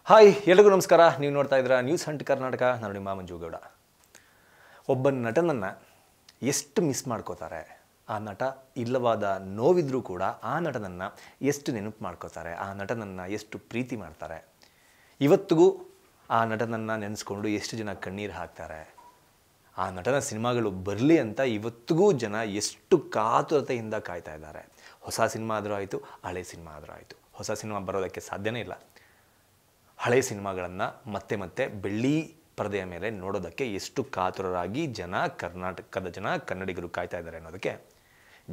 Hi ಎಲ್ಲರಿಗೂ ನಮಸ್ಕಾರ. ನೀವು ನೋಡ್ತಾ ಇದ್ದೀರಾ ನ್ಯೂಸ್ ಹಂಟ್ ಕರ್ನಾಟಕ. ನಾನು ನಿಮ್ಮ ಮಂಜುಗೌಡ. ಒಬ್ಬ ನಟನನ್ನು ಎಷ್ಟು ಮಿಸ್ ಮಾಡ್ಕೋತಾರೆ, ಆ ನಟ ಇಲ್ಲವಾದ ನೋವಿದ್ರೂ ಕೂಡ ಆ ನಟನನ್ನು ಎಷ್ಟು ನೆನಪು ಮಾಡ್ಕೋತಾರೆ, ಆ ನಟನನ್ನು ಎಷ್ಟು ಪ್ರೀತಿ ಮಾಡ್ತಾರೆ. ಇವತ್ತಿಗೂ ಆ ನಟನನ್ನು ನೆನೆಸ್ಕೊಂಡು ಎಷ್ಟು ಜನ ಕಣ್ಣೀರು ಹಾಕ್ತಾರೆ. ಆ ನಟನ ಸಿನಿಮಾಗಳು ಬರಲಿ ಅಂತ ಇವತ್ತಿಗೂ ಜನ ಎಷ್ಟು ಕಾತುರತೆಯಿಂದ ಕಾಯ್ತಾ ಇದ್ದಾರೆ. ಹೊಸ ಸಿನಿಮಾ ಆದರೂ ಆಯಿತು, ಹಳೆ ಸಿನಿಮಾ ಆದರೂ ಆಯಿತು. ಹೊಸ ಸಿನಿಮಾ ಬರೋದಕ್ಕೆ ಸಾಧ್ಯನೇ ಇಲ್ಲ. ಹಳೆ ಸಿನಿಮಾಗಳನ್ನು ಮತ್ತೆ ಮತ್ತೆ ಬೆಳ್ಳಿ ಪರದೆಯ ಮೇಲೆ ನೋಡೋದಕ್ಕೆ ಎಷ್ಟು ಕಾತುರರಾಗಿ ಕರ್ನಾಟಕದ ಜನ ಕನ್ನಡಿಗರು ಕಾಯ್ತಾ ಇದ್ದಾರೆ ಅನ್ನೋದಕ್ಕೆ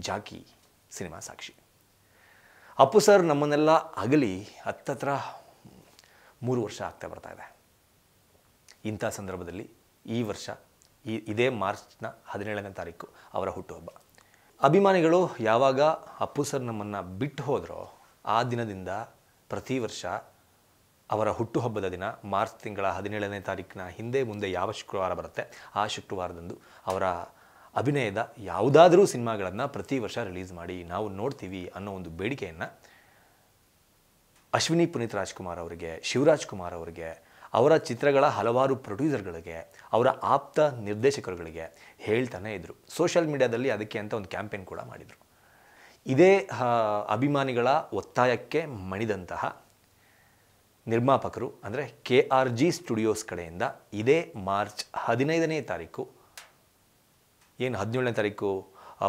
ಜಾಕಿ ಸಿನಿಮಾ ಸಾಕ್ಷಿ. ಅಪ್ಪು ಸರ್ ನಮ್ಮನ್ನೆಲ್ಲ ಅಗಲಿ ಹತ್ತತ್ರ 3 ವರ್ಷ ಆಗ್ತಾ ಬರ್ತಾ ಇದೆ. ಇಂಥ ಸಂದರ್ಭದಲ್ಲಿ ಈ ವರ್ಷ ಇದೇ ಮಾರ್ಚ್ನ 17ನೇ ತಾರೀಕು ಅವರ ಹುಟ್ಟುಹಬ್ಬ. ಅಭಿಮಾನಿಗಳು ಯಾವಾಗ ಅಪ್ಪು ಸರ್ ನಮ್ಮನ್ನು ಬಿಟ್ಟು ಹೋದರೋ ಆ ದಿನದಿಂದ ಪ್ರತಿ ವರ್ಷ ಅವರ ಹುಟ್ಟುಹಬ್ಬದ ದಿನ ಮಾರ್ಚ್ ತಿಂಗಳ 17ನೇ ತಾರೀಕಿನ ಹಿಂದೆ ಮುಂದೆ ಯಾವ ಶುಕ್ರವಾರ ಬರುತ್ತೆ ಆ ಶುಕ್ರವಾರದಂದು ಅವರ ಅಭಿನಯದ ಯಾವುದಾದರೂ ಸಿನಿಮಾಗಳನ್ನು ಪ್ರತಿ ವರ್ಷ ರಿಲೀಸ್ ಮಾಡಿ ನಾವು ನೋಡ್ತೀವಿ ಅನ್ನೋ ಒಂದು ಬೇಡಿಕೆಯನ್ನು ಅಶ್ವಿನಿ ಪುನೀತ್ ರಾಜ್ಕುಮಾರ್ ಅವರಿಗೆ, ಶಿವರಾಜ್ ಕುಮಾರ್ ಅವರಿಗೆ, ಅವರ ಚಿತ್ರಗಳ ಹಲವಾರು ಪ್ರೊಡ್ಯೂಸರ್ಗಳಿಗೆ, ಅವರ ಆಪ್ತ ನಿರ್ದೇಶಕರುಗಳಿಗೆ ಹೇಳ್ತಾನೆ ಇದ್ದರು. ಸೋಷಿಯಲ್ ಮೀಡಿಯಾದಲ್ಲಿ ಅದಕ್ಕೆ ಅಂತ ಒಂದು ಕ್ಯಾಂಪೇನ್ ಕೂಡ ಮಾಡಿದರು. ಇದೇ ಅಭಿಮಾನಿಗಳ ಒತ್ತಾಯಕ್ಕೆ ಮಣಿದಂತಹ ನಿರ್ಮಾಪಕರು ಅಂದರೆ KRG ಸ್ಟುಡಿಯೋಸ್ ಕಡೆಯಿಂದ ಇದೇ ಮಾರ್ಚ್ 15ನೇ ತಾರೀಕು ಏನು 17ನೇ ತಾರೀಕು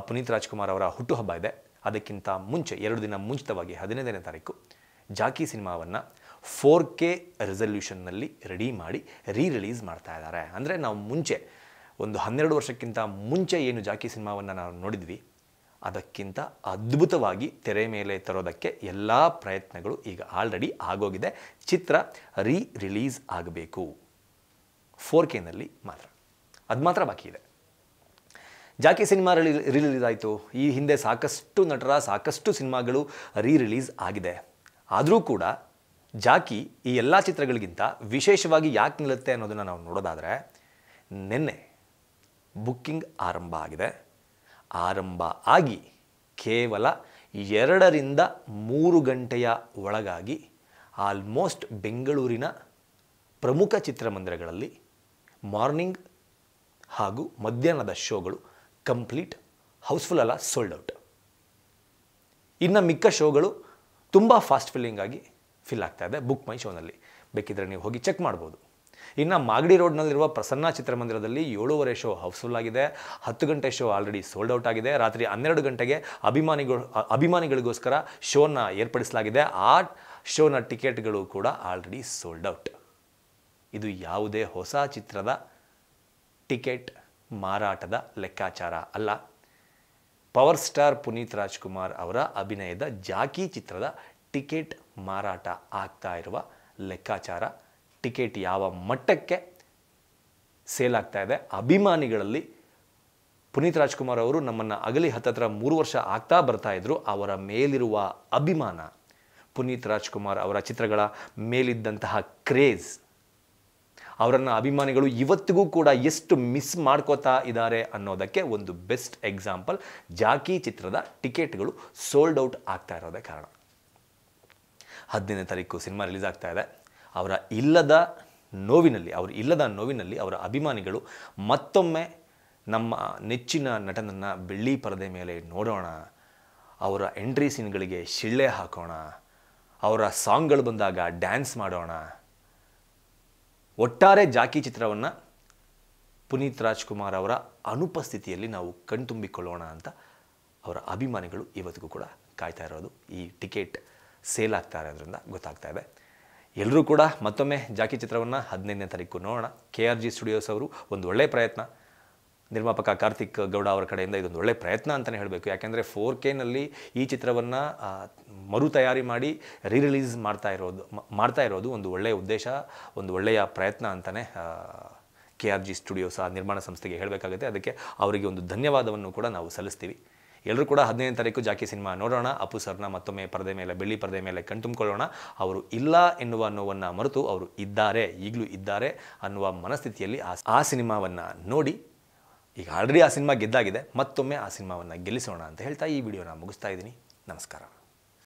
ಪುನೀತ್ ರಾಜ್ಕುಮಾರ್ ಅವರ ಹುಟ್ಟುಹಬ್ಬ ಇದೆ, ಅದಕ್ಕಿಂತ ಮುಂಚೆ 2 ದಿನ ಮುಂಚಿತವಾಗಿ 15ನೇ ತಾರೀಕು ಜಾಕಿ ಸಿನಿಮಾವನ್ನು 4K ರೆಸಲ್ಯೂಷನ್ನಲ್ಲಿ ರೆಡಿ ಮಾಡಿ ರಿಲೀಸ್ ಮಾಡ್ತಾ ಇದ್ದಾರೆ. ಅಂದರೆ ನಾವು ಮುಂಚೆ ಒಂದು 12 ವರ್ಷಕ್ಕಿಂತ ಮುಂಚೆ ಏನು ಜಾಕಿ ಸಿನಿಮಾವನ್ನು ನಾವು ನೋಡಿದ್ವಿ ಅದಕ್ಕಿಂತ ಅದ್ಭುತವಾಗಿ ತೆರೆ ಮೇಲೆ ತರೋದಕ್ಕೆ ಎಲ್ಲ ಪ್ರಯತ್ನಗಳು ಈಗ ಆಲ್ರೆಡಿ ಆಗೋಗಿದೆ. ಚಿತ್ರ ರಿಲೀಸ್ ಆಗಬೇಕು 4Kನಲ್ಲಿ ಮಾತ್ರ, ಅದು ಮಾತ್ರ ಬಾಕಿ ಇದೆ. ಜಾಕಿ ಸಿನಿಮಾ ರಿಲೀಸ್ ಆಯಿತು. ಈ ಹಿಂದೆ ಸಾಕಷ್ಟು ನಟರ ಸಾಕಷ್ಟು ಸಿನಿಮಾಗಳು ರಿಲೀಸ್ ಆಗಿದೆ. ಆದರೂ ಕೂಡ ಜಾಕಿ ಈ ಎಲ್ಲ ಚಿತ್ರಗಳಿಗಿಂತ ವಿಶೇಷವಾಗಿ ಯಾಕೆ ನಿಲ್ಲುತ್ತೆ ಅನ್ನೋದನ್ನು ನಾವು ನೋಡೋದಾದರೆ, ನಿನ್ನೆ ಬುಕ್ಕಿಂಗ್ ಆರಂಭ ಆಗಿದೆ. ಆರಂಭ ಆಗಿ ಕೇವಲ 2 ರಿಂದ 3 ಗಂಟೆಯ ಒಳಗಾಗಿ ಆಲ್ಮೋಸ್ಟ್ ಬೆಂಗಳೂರಿನ ಪ್ರಮುಖ ಚಿತ್ರಮಂದಿರಗಳಲ್ಲಿ ಮಾರ್ನಿಂಗ್ ಹಾಗೂ ಮಧ್ಯಾಹ್ನದ ಶೋಗಳು ಕಂಪ್ಲೀಟ್ ಹೌಸ್ಫುಲ್ ಅಲ್ಲ, ಸೋಲ್ಡ್ ಔಟ್. ಇನ್ನು ಮಿಕ್ಕ ಶೋಗಳು ತುಂಬ ಫಾಸ್ಟ್ ಫಿಲ್ ಆಗ್ತಾ ಇದೆ ಬುಕ್ ಮೈ ಶೋನಲ್ಲಿ. ಬೇಕಿದ್ರೆ ನೀವು ಹೋಗಿ ಚೆಕ್ ಮಾಡ್ಬೋದು. ಇನ್ನು ಮಾಗಡಿ ರೋಡ್ನಲ್ಲಿರುವ ಪ್ರಸನ್ನ ಚಿತ್ರಮಂದಿರದಲ್ಲಿ 7:30 ಶೋ ಹೌಸ್ಫುಲ್ ಆಗಿದೆ. 10 ಗಂಟೆ ಶೋ ಆಲ್ರೆಡಿ ಸೋಲ್ಡ್ ಔಟ್ ಆಗಿದೆ. ರಾತ್ರಿ 12 ಗಂಟೆಗೆ ಅಭಿಮಾನಿಗಳಿಗೋಸ್ಕರ ಶೋನ ಏರ್ಪಡಿಸಲಾಗಿದೆ. ಆ ಶೋನ ಟಿಕೆಟ್ಗಳು ಕೂಡ ಆಲ್ರೆಡಿ ಸೋಲ್ಡ್ ಔಟ್. ಇದು ಯಾವುದೇ ಹೊಸ ಚಿತ್ರದ ಟಿಕೆಟ್ ಮಾರಾಟದ ಲೆಕ್ಕಾಚಾರ ಅಲ್ಲ. ಪವರ್ ಸ್ಟಾರ್ ಪುನೀತ್ ರಾಜ್ಕುಮಾರ್ ಅವರ ಅಭಿನಯದ ಜಾಕಿ ಚಿತ್ರದ ಟಿಕೆಟ್ ಮಾರಾಟ ಆಗ್ತಾ ಇರುವ ಲೆಕ್ಕಾಚಾರ. ಟಿಕೆಟ್ ಯಾವ ಮಟ್ಟಕ್ಕೆ ಸೇಲ್ ಆಗ್ತಾ ಇದೆ. ಅಭಿಮಾನಿಗಳಲ್ಲಿ ಪುನೀತ್ ರಾಜ್ಕುಮಾರ್ ಅವರು ನಮ್ಮನ್ನು ಅಗಲಿ ಹತ್ತತ್ರ 3 ವರ್ಷ ಆಗ್ತಾ ಬರ್ತಾ ಇದ್ರು. ಅವರ ಮೇಲಿರುವ ಅಭಿಮಾನ, ಪುನೀತ್ ರಾಜ್ಕುಮಾರ್ ಅವರ ಚಿತ್ರಗಳ ಮೇಲಿದ್ದಂತಹ ಕ್ರೇಜ್, ಅವರನ್ನು ಅಭಿಮಾನಿಗಳು ಇವತ್ತಿಗೂ ಕೂಡ ಎಷ್ಟು ಮಿಸ್ ಮಾಡ್ಕೋತಾ ಇದ್ದಾರೆ ಅನ್ನೋದಕ್ಕೆ ಒಂದು ಬೆಸ್ಟ್ ಎಕ್ಸಾಂಪಲ್ ಜಾಕಿ ಚಿತ್ರದ ಟಿಕೆಟ್ಗಳು ಸೋಲ್ಡ್ ಔಟ್ ಆಗ್ತಾ ಇರೋದೇ ಕಾರಣ. 15ನೇ ತಾರೀಕು ಸಿನಿಮಾ ರಿಲೀಸ್ ಆಗ್ತಾ ಇದೆ. ಅವರ ಇಲ್ಲದ ನೋವಿನಲ್ಲಿ ಅವರ ಅಭಿಮಾನಿಗಳು ಮತ್ತೊಮ್ಮೆ ನಮ್ಮ ನೆಚ್ಚಿನ ನಟನನ್ನು ಬೆಳ್ಳಿ ಪರದೆ ಮೇಲೆ ನೋಡೋಣ, ಅವರ ಎಂಟ್ರಿ ಸೀನ್ಗಳಿಗೆ ಶಿಳ್ಳೆ ಹಾಕೋಣ, ಅವರ ಸಾಂಗ್ಗಳು ಬಂದಾಗ ಡ್ಯಾನ್ಸ್ ಮಾಡೋಣ. ಒಟ್ಟಾರೆ ಜಾಕಿ ಚಿತ್ರವನ್ನು ಪುನೀತ್ ರಾಜ್ಕುಮಾರ್ ಅವರ ಅನುಪಸ್ಥಿತಿಯಲ್ಲಿ ನಾವು ಕಣ್ತುಂಬಿಕೊಳ್ಳೋಣ ಅಂತ ಅವರ ಅಭಿಮಾನಿಗಳು ಇವತ್ತಿಗೂ ಕೂಡ ಕಾಯ್ತಾ ಇರೋದು. ಈ ಟಿಕೆಟ್ ಸೇಲ್ ಆಗ್ತಾ ಇರೋದ್ರಿಂದ ಗೊತ್ತಾಗ್ತಾ ಇದೆ. ಎಲ್ಲರೂ ಕೂಡ ಮತ್ತೊಮ್ಮೆ ಜಾಕಿ ಚಿತ್ರವನ್ನು 15ನೇ ತಾರೀಕು ನೋಡೋಣ. KRG ಸ್ಟುಡಿಯೋಸ್ ಅವರು ಒಂದು ಒಳ್ಳೆಯ ಪ್ರಯತ್ನ, ನಿರ್ಮಾಪಕ ಕಾರ್ತಿಕ್ ಗೌಡ ಅವರ ಕಡೆಯಿಂದ ಇದೊಂದು ಒಳ್ಳೆಯ ಪ್ರಯತ್ನ ಅಂತಲೇ ಹೇಳಬೇಕು. ಯಾಕೆಂದರೆ 4Kನಲ್ಲಿ ಈ ಚಿತ್ರವನ್ನು ಮರು ತಯಾರಿ ಮಾಡಿ ರಿಲೀಸ್ ಮಾಡ್ತಾ ಇರೋದು ಒಂದು ಒಳ್ಳೆಯ ಉದ್ದೇಶ, ಒಂದು ಒಳ್ಳೆಯ ಪ್ರಯತ್ನ ಅಂತಲೇ KRG ಸ್ಟುಡಿಯೋಸ್ ಆ ನಿರ್ಮಾಣ ಸಂಸ್ಥೆಗೆ ಹೇಳಬೇಕಾಗುತ್ತೆ. ಅದಕ್ಕೆ ಅವರಿಗೆ ಒಂದು ಧನ್ಯವಾದವನ್ನು ಕೂಡ ನಾವು ಸಲ್ಲಿಸ್ತೀವಿ. ಎಲ್ಲರೂ ಕೂಡ 15ನೇ ತಾರೀಕು ಜಾಕಿ ಸಿನಿಮಾ ನೋಡೋಣ. ಅಪ್ಪು ಸರ್ನ ಮತ್ತೊಮ್ಮೆ ಬೆಳ್ಳಿ ಪರದೆ ಮೇಲೆ ಕಣ್ತುಂಬಿಕೊಳ್ಳೋಣ. ಅವರು ಇಲ್ಲ ಎನ್ನುವ ನೋವನ್ನು ಮರೆತು ಅವರು ಇದ್ದಾರೆ, ಈಗಲೂ ಇದ್ದಾರೆ ಅನ್ನುವ ಮನಸ್ಥಿತಿಯಲ್ಲಿ ಆ ಸಿನಿಮಾವನ್ನು ನೋಡಿ, ಈಗ ಆಲ್ರೆಡಿ ಆ ಸಿನಿಮಾ ಗೆದ್ದಾಗಿದೆ, ಮತ್ತೊಮ್ಮೆ ಆ ಸಿನಿಮಾವನ್ನು ಗೆಲ್ಲಿಸೋಣ ಅಂತ ಹೇಳ್ತಾ ಈ ವಿಡಿಯೋನ ಮುಗಿಸ್ತಾ ಇದ್ದೀನಿ. ನಮಸ್ಕಾರ.